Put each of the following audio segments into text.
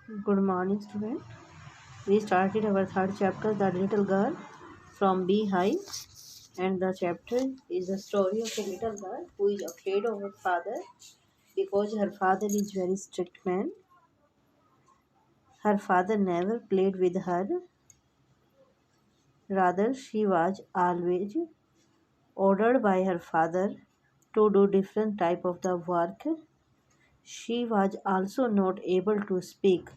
Good morning, student. We started our third chapter, The Little Girl from Beehive, and the chapter is the story of a little girl who is afraid of her father because her father is very strict man. Her father never played with her. Rather, she was always ordered by her father to do different type of the work. She was also not able to speak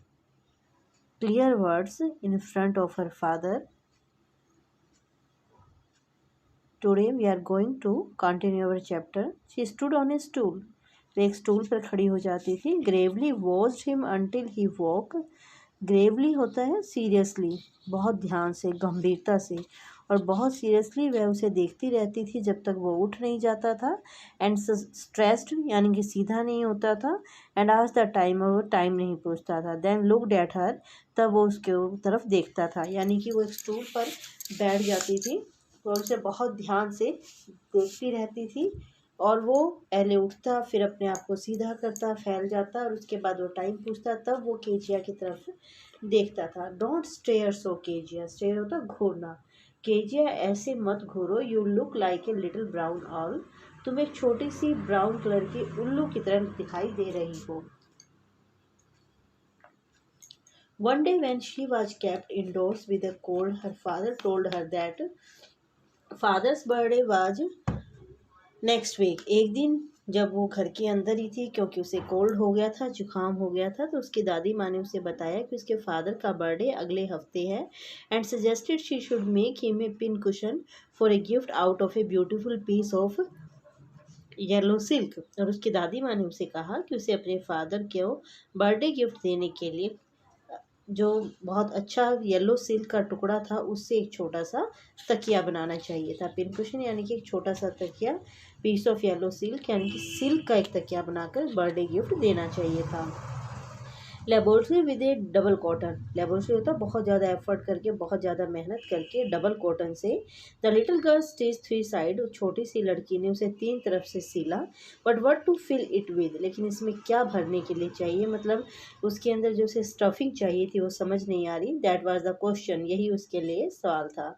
clear words in front of her father. Today we are going to continue our chapter. She stood on a stool. वो एक stool पर खड़ी हो जाती थी. Gravely watched him until he woke. Gravely होता है seriously, बहुत ध्यान से, गंभीरता से, और बहुत सीरियसली वह उसे देखती रहती थी जब तक वो उठ नहीं जाता था. एंड स्ट्रेस्ड यानी कि सीधा नहीं होता था. एंड आज द टाइम, और वो टाइम नहीं पूछता था. देन लुक्ड एट हर, तब वो उसके तरफ देखता था. यानी कि वो एक स्टूल पर बैठ जाती थी और उसे बहुत ध्यान से देखती रहती थी. और वो पहले उठता, फिर अपने आप को सीधा करता, फैल जाता, और उसके बाद वो टाइम पूछता, तब वो केजिया की तरफ देखता था. Don't stare so Kezia. Stare होता घूरना. केजिया, ऐसे मत घूरो. You look like a little brown owl. तुम एक छोटी सी ब्राउन कलर की उल्लू की तरह दिखाई दे रही हो. One day when she was kept indoors with a cold, her father told her that father's birthday was next week. एक दिन जब वो घर के अंदर ही थी, क्योंकि उसे कोल्ड हो गया था, जुकाम हो गया था, तो उसकी दादी माँ ने उसे बताया कि उसके फादर का बर्थडे अगले हफ्ते है. And suggested she should make him a pin cushion for a gift out of a beautiful piece of yellow silk. और उसकी दादी माँ ने उसे कहा कि उसे अपने फादर को बर्थडे गिफ्ट देने के लिए जो बहुत अच्छा येलो सिल्क का टुकड़ा था, उससे एक छोटा सा तकिया बनाना चाहिए था. पिन कुशन यानी कि एक छोटा सा तकिया, पीस ऑफ येलो सिल्क यानी कि सिल्क का एक तकिया बनाकर बर्थडे गिफ्ट देना चाहिए था. Laboratory with a double cotton. Laboratory होता बहुत ज़्यादा एफर्ट करके, बहुत ज़्यादा मेहनत करके, डबल कॉटन से. The little girl stitch 3 side. छोटी सी लड़की ने उसे 3 तरफ से सिला. But what to fill it with. लेकिन इसमें क्या भरने के लिए चाहिए, मतलब उसके अंदर जो उसे स्टफिंग चाहिए थी वो समझ नहीं आ रही. That was the question. यही उसके लिए सवाल था.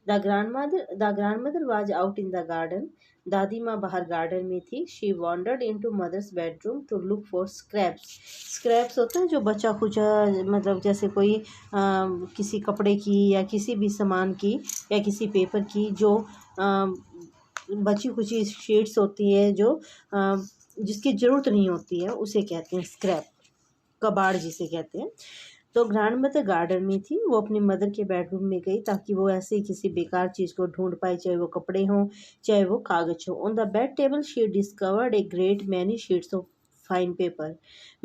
The grandmother was out in the garden. दादी माँ बाहर गार्डन में थी. She wandered into mother's bedroom to look for scraps. Scraps होता है जो बचा खुचा, मतलब जैसे कोई किसी कपड़े की या किसी भी सामान की या किसी पेपर की जो बची खुची शीट्स होती है, जो जिसकी ज़रूरत नहीं होती है, उसे कहते हैं स्क्रैप. कबाड़ जिसे कहते हैं. तो ग्रैंड मदर गार्डन में थी. वो अपनी मदर के बेडरूम में गई ताकि वो ऐसे ही किसी बेकार चीज़ को ढूंढ पाए, चाहे वो कपड़े हों, चाहे वो कागज हो. On the bed table she discovered a great many sheets of fine paper.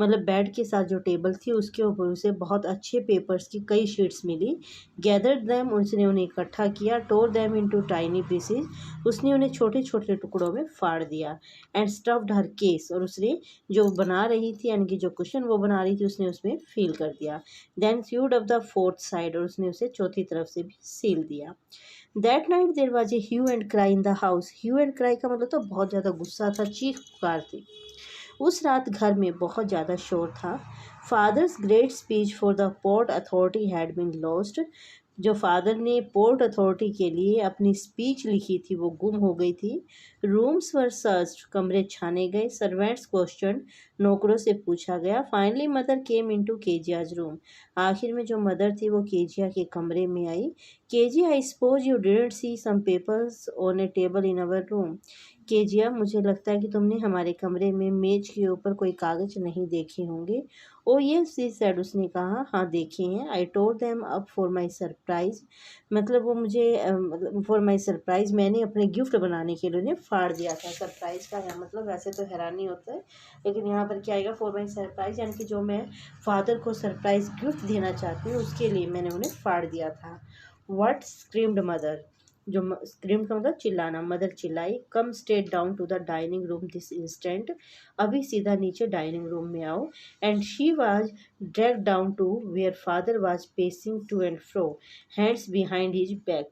मतलब बेड के साथ जो टेबल थी उसके ऊपर उसे बहुत अच्छे पेपर्स की कई शीट्स मिली. Gathered them. उसने उन्हें इकट्ठा किया. टोर दैम इनटू टाइनी पीसेस. उसने उन्हें छोटे छोटे टुकड़ों में फाड़ दिया. And stuffed her case. और उसने जो बना रही थी, यानी कि जो कुशन वो बना रही थी, उसने उसमें फील कर दिया. Then sewed up the fourth side. और उसने उसे चौथी तरफ से भी सील दिया. That night there was a hue and cry in the house. Hue and cry का मतलब तो बहुत ज़्यादा गुस्सा था, चीख पुकार थी. उस रात घर में बहुत ज़्यादा शोर था. Father's great speech for the port authority had been lost. जो फादर ने पोर्ट अथॉरिटी के लिए अपनी स्पीच लिखी थी वो गुम हो गई थी. रूम्स वर सर्च्ड. कमरे छाने गए. Servants question. नौकरों से पूछा गया. Finally mother came into Keziah's room. आखिर में जो मदर थी वो केजिया के कमरे में आई. Kezia, I suppose you didn't see some papers on a table in our room. Kezia, मुझे लगता है कि तुमने हमारे कमरे में मेज के ऊपर कोई कागज नहीं देखे होंगे. Oh yes she said. उसने कहा, हाँ देखे हैं. I tore them up for my surprise. मतलब वो मुझे फॉर माई सरप्राइज, मैंने अपने गिफ्ट बनाने के लिए उन्हें फाड़ दिया था. सरप्राइज का है मतलब वैसे तो हैरानी होता है, लेकिन यहाँ पर क्या आएगा, फॉर माई सरप्राइज, यानी कि जो मैं फादर को सरप्राइज गिफ्ट देना चाहती हूँ उसके लिए मैंने उन्हें फाड़ दिया था. What screamed mother. जो स्क्रीम का मतलब चिल्लाना. मदर चिल्लाई. Come straight down to the dining room this instant. अभी सीधा नीचे डाइनिंग रूम में आओ. And she was drag down to where father was pacing to and fro, hands behind his back.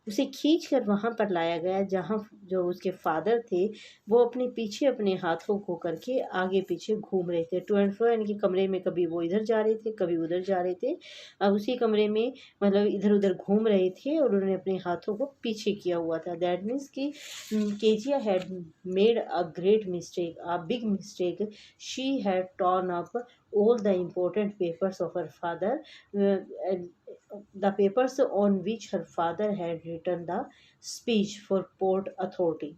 उसे खींच कर वहाँ पर लाया गया जहाँ जो उसके फादर थे वो अपने पीछे अपने हाथों को करके आगे पीछे घूम रहे थे टू एंड फ्रो, यानी कि कमरे में कभी वो इधर जा रहे थे कभी उधर जा रहे थे। अब उसी कमरे में मतलब इधर उधर घूम रहे थे और उन्होंने अपने हाथों को पीछे किया हुआ था। दैट मीन्स कि Kezia had made a great mistake, a big mistake. She had torn up all the important papers of her father, the papers on which her father had written the speech for Port Authority.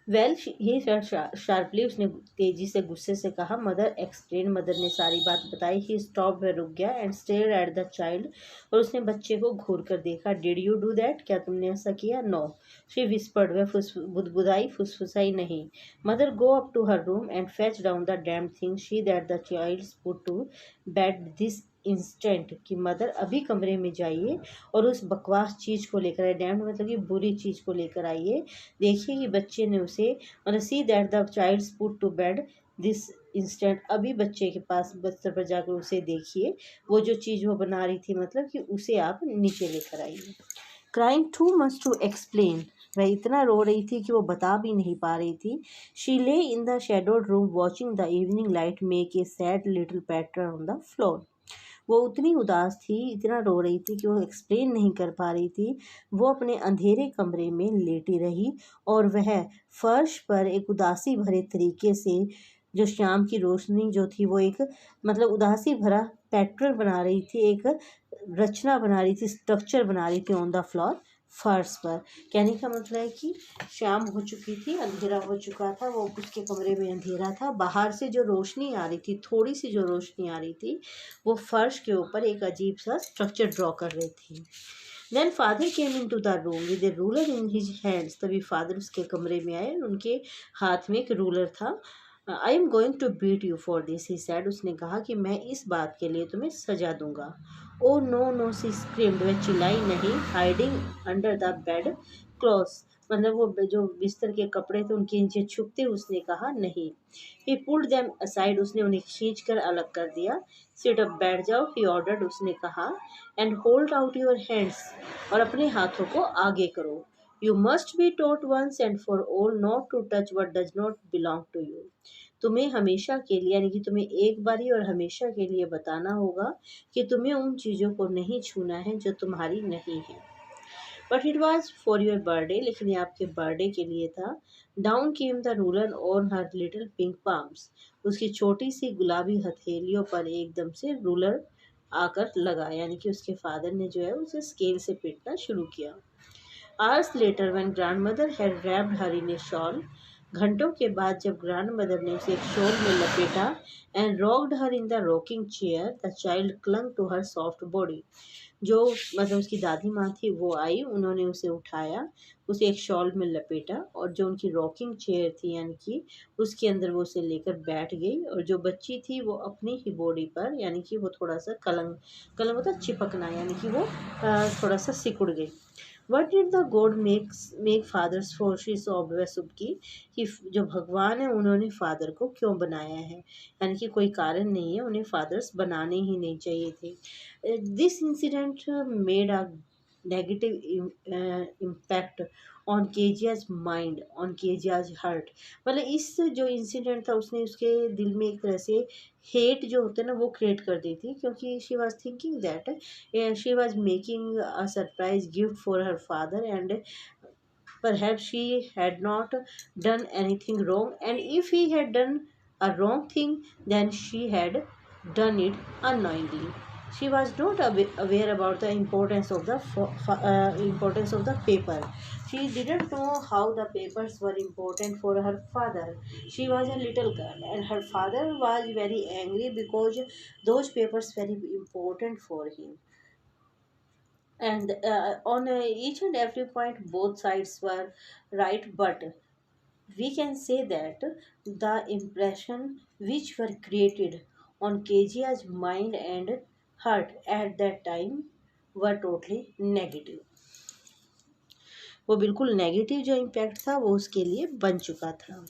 Well he sharply, उसने तेजी से गुस्से से कहा। Mother explain, mother ने सारी बात बताई। ही स्टॉप, वह रुक गया and stare at the child, और उसने बच्चे को घूर कर देखा। डिड यू डू दैट, क्या तुमने ऐसा किया? नो, शी विस्पर्ड, वह बुदबुदाई, फुसफुसाई नहीं। Mother go up to her room and fetch down the damn thing she that the child put to bed this instant, कि मदर अभी कमरे में जाइए और उस बकवास चीज़ को लेकर आए। डैम्ड मतलब कि बुरी चीज़ को लेकर आइए। देखिए कि बच्चे ने उसे, मतलब see that the child's put to bed this instant, अभी बच्चे के पास बिस्तर पर जाकर उसे देखिए, वो जो चीज़ वो बना रही थी, मतलब कि उसे आप नीचे लेकर आइए। Crying too much to explain, वह इतना रो रही थी कि वो बता भी नहीं पा रही थी। शी ले in the shadowed room watching the evening light make a sad little pattern on the floor. वो उतनी उदास थी, इतना रो रही थी कि वो एक्सप्लेन नहीं कर पा रही थी। वो अपने अंधेरे कमरे में लेटी रही और वह फर्श पर एक उदासी भरे तरीके से, जो शाम की रोशनी जो थी वो एक मतलब उदासी भरा पैटर्न बना रही थी, एक रचना बना रही थी, स्ट्रक्चर बना रही थी ऑन द फ्लोर, फर्श पर। कहने का मतलब है कि शाम हो चुकी थी, अंधेरा हो चुका था, वो उसके कमरे में अंधेरा था। बाहर से जो रोशनी आ रही थी, थोड़ी सी जो रोशनी आ रही थी, वो फर्श के ऊपर एक अजीब सा स्ट्रक्चर ड्रॉ कर रही थी। Then father came into the room with a ruler in his hands, तभी फादर उसके कमरे में आए, उनके हाथ में एक रूलर था। I am going to beat you for this, he said, उसने कहा कि मैं इस बात के लिए तुम्हें सजा दूंगा। ओ नो नो, सी स्क्रीम्ड, वह चिल्लाई नहीं। Hiding under the bed clothes, मतलब वो जो बिस्तर के कपड़े थे उनके नीचे छुपते, उसने कहा नहीं। ही पुल्ड देम असाइड, उसने उन्हें खींच कर अलग कर दिया। सिट अप, बैठ जाओ, ही ऑर्डर्ड, उसने कहा। And hold out your hands, और अपने हाथों को आगे करो। You must be taught once and for all not to touch what does not belong to you. तुम्हें हमेशा के लिए, यानी कि तुम्हें एक बारी और हमेशा के लिए बताना होगा कि तुम्हें उन चीज़ों को नहीं छूना है जो तुम्हारी नहीं है। But it was for your birthday, लेकिन ये आपके बर्थडे के लिए था। Down came the ruler on her little pink palms, उसकी छोटी सी गुलाबी हथेलियों पर एकदम से रूलर आकर लगा, यानी कि उसके फादर ने जो है उसे स्केल से पीटना शुरू किया। Hours later, when grandmother had wrapped her in a shawl, घंटों के बाद जब ग्रैंड मदर ने उसे एक शॉल में लपेटा, and rocked her in the rocking chair, the child clung to her soft body, जो मतलब उसकी दादी माँ थी वो आई, उन्होंने उसे उठाया, उसे एक शॉल में लपेटा, और जो उनकी रॉकिंग चेयर थी यानी कि उसके अंदर वो उसे लेकर बैठ गई, और जो बच्ची थी वो अपनी ही बॉडी पर, यानी कि वो थोड़ा सा कलंग, कलंग होता चिपकना, यानी कि वो थोड़ा सा सिकुड़ गई। What did the God make fathers for, she sobbed, वह सुबकी कि जो भगवान है उन्होंने फादर को क्यों बनाया है, यानी कि कोई कारण नहीं है, उन्हें फादर्स बनाने ही नहीं चाहिए थे। This incident made a negative impact on Keziah's mind, on Keziah's heart, मतलब इस जो इंसिडेंट था उसने उसके दिल में एक तरह से हेट जो होता है ना वो क्रिएट कर दी थी, क्योंकि she was thinking that she was making a surprise gift for her father, and perhaps she had not done anything wrong, and if he had done a wrong thing, then she had done it unknowingly. She was not aware about the importance of the importance of the paper. She didn't know how the papers were important for her father. She was a little girl, and her father was very angry because those papers were important for him. And on each and every point both sides were right, but we can say that the impression which were created on Kejia's mind and heart at that time were totally negative. वो बिल्कुल negative जो impact था वो उसके लिए बन चुका था।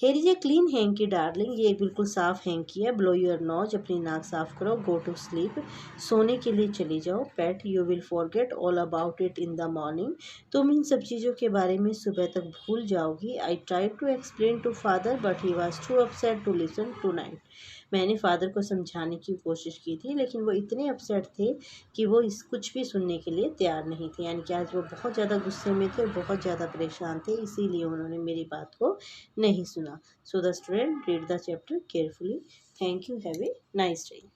Here is a clean hanky darling, ये बिल्कुल साफ हैंकी है। ब्लो योर नोज, अपनी नाक साफ करो। गो टू स्लीप, सोने के लिए चली जाओ। Pet, you will forget all about it in the morning, तुम इन सब चीज़ों के बारे में सुबह तक भूल जाओगी। I try to explain to father but he was too upset to listen tonight, मैंने फादर को समझाने की कोशिश की थी लेकिन वो इतने अपसेट थे कि वो इस कुछ भी सुनने के लिए तैयार नहीं थे। यानी कि आज वो बहुत ज़्यादा गुस्से में थे और बहुत ज़्यादा परेशान थे, इसीलिए उन्होंने मेरी बात को नहीं सुना। So the student read the chapter carefully. Thank you, have a nice day.